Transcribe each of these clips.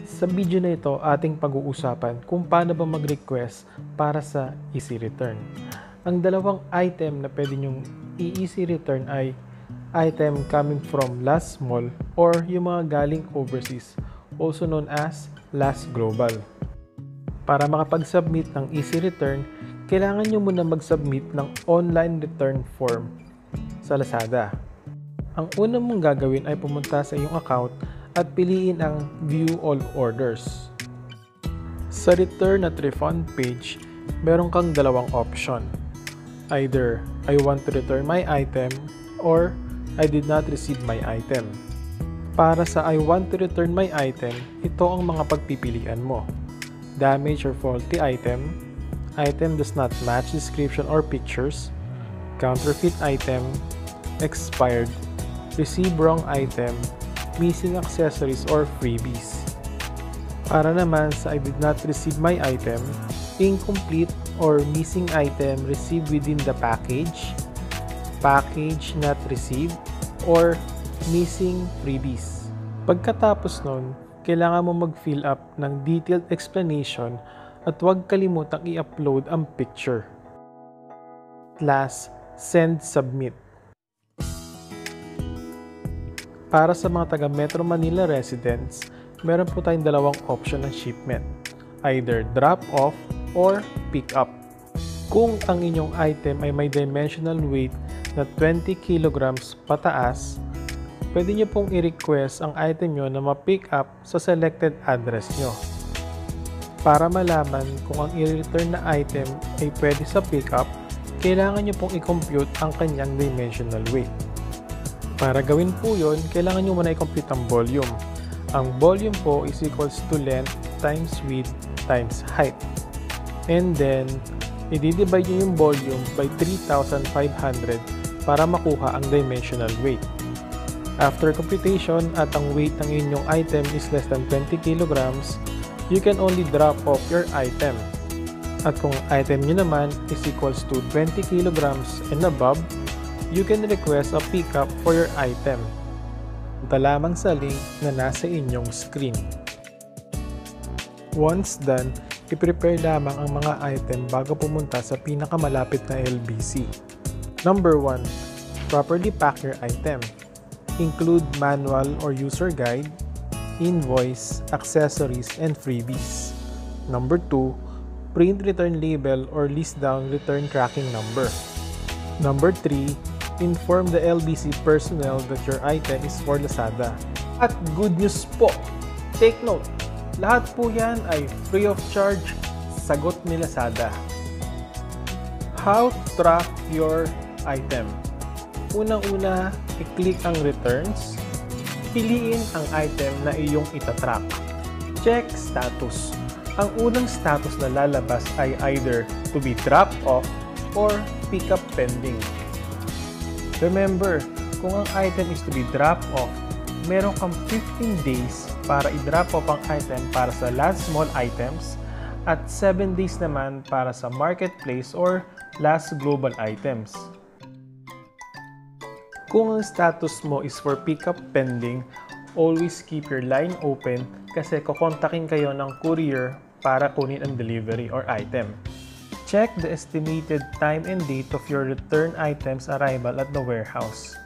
Sa video na ito, ating pag-uusapan kung paano ba mag-request para sa easy return. Ang dalawang item na pwede nyong i-easy return ay item coming from Lazmall or yung mga galing overseas, also known as Lazglobal. Para makapag-submit ng easy return, kailangan nyo muna mag-submit ng online return form sa Lazada. Ang una mong gagawin ay pumunta sa iyong account at piliin ang View All Orders. Sa Return at Refund page, meron kang dalawang option. Either I want to return my item or I did not receive my item. Para sa I want to return my item, ito ang mga pagpipilian mo. Damaged or faulty item, item does not match description or pictures, counterfeit item, expired, receive wrong item, missing accessories or freebies. Para naman sa I did not receive my item, incomplete or missing item received within the package, package not received, or missing freebies. Pagkatapos nun, kailangan mo mag-fill up ng detailed explanation at huwag kalimutang i-upload ang picture. Last, send submit. Para sa mga taga Metro Manila residents, meron po tayong dalawang option ng shipment. Either drop off or pick up. Kung ang inyong item ay may dimensional weight na 20 kilograms pataas, pwede nyo pong i-request ang item nyo na ma-pick up sa selected address nyo. Para malaman kung ang i-return na item ay pwede sa pick up, kailangan nyo pong i-compute ang kanyang dimensional weight. Para gawin po yun, kailangan nyo muna i-compute ang volume. Ang volume po is equals to length times width times height. And then, i-divide nyo yung volume by 3,500 para makuha ang dimensional weight. After computation at ang weight ng inyong item is less than 20 kilograms, you can only drop off your item. At kung item nyo naman is equals to 20 kilograms and above, you can request a pickup for your item. Punta lamang sa link na nasa inyong screen. Once done, i-prepare lamang ang mga item bago pumunta sa pinakamalapit na LBC. Number 1. Properly pack your item. Include manual or user guide, invoice, accessories, and freebies. Number 2. Print return label or list down return tracking number. Number 3. Inform the LBC personnel that your item is for Lazada. At good news po! Take note, lahat po yan ay free of charge, sagot ni Lazada. How to track your item? Unang-una, i-click ang returns. Piliin ang item na iyong itatrack. Check status. Ang unang status na lalabas ay either to be dropped off or pick up pending. Remember, kung ang item is to be dropped off, meron kang 15 days para i-drop off ang item para sa Lazmall items at 7 days naman para sa marketplace or Lazglobal items. Kung ang status mo is for pickup pending, always keep your line open kasi kukontakin kayo ng courier para kunin ang delivery or item. Check the estimated time and date of your return items arrival at the warehouse.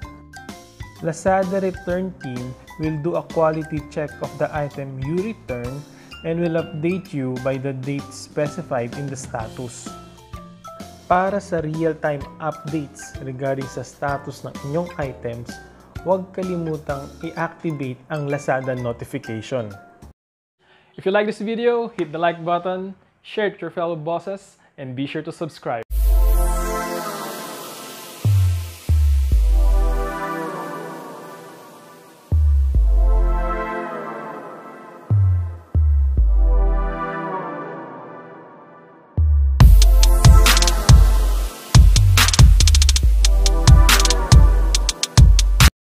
Lazada return team will do a quality check of the item you return and will update you by the date specified in the status. Para sa real-time updates regarding sa status ng inyong items, huwag kalimutang i-activate ang Lazada notification. If you like this video, hit the like button, share it with your fellow bosses, and be sure to subscribe.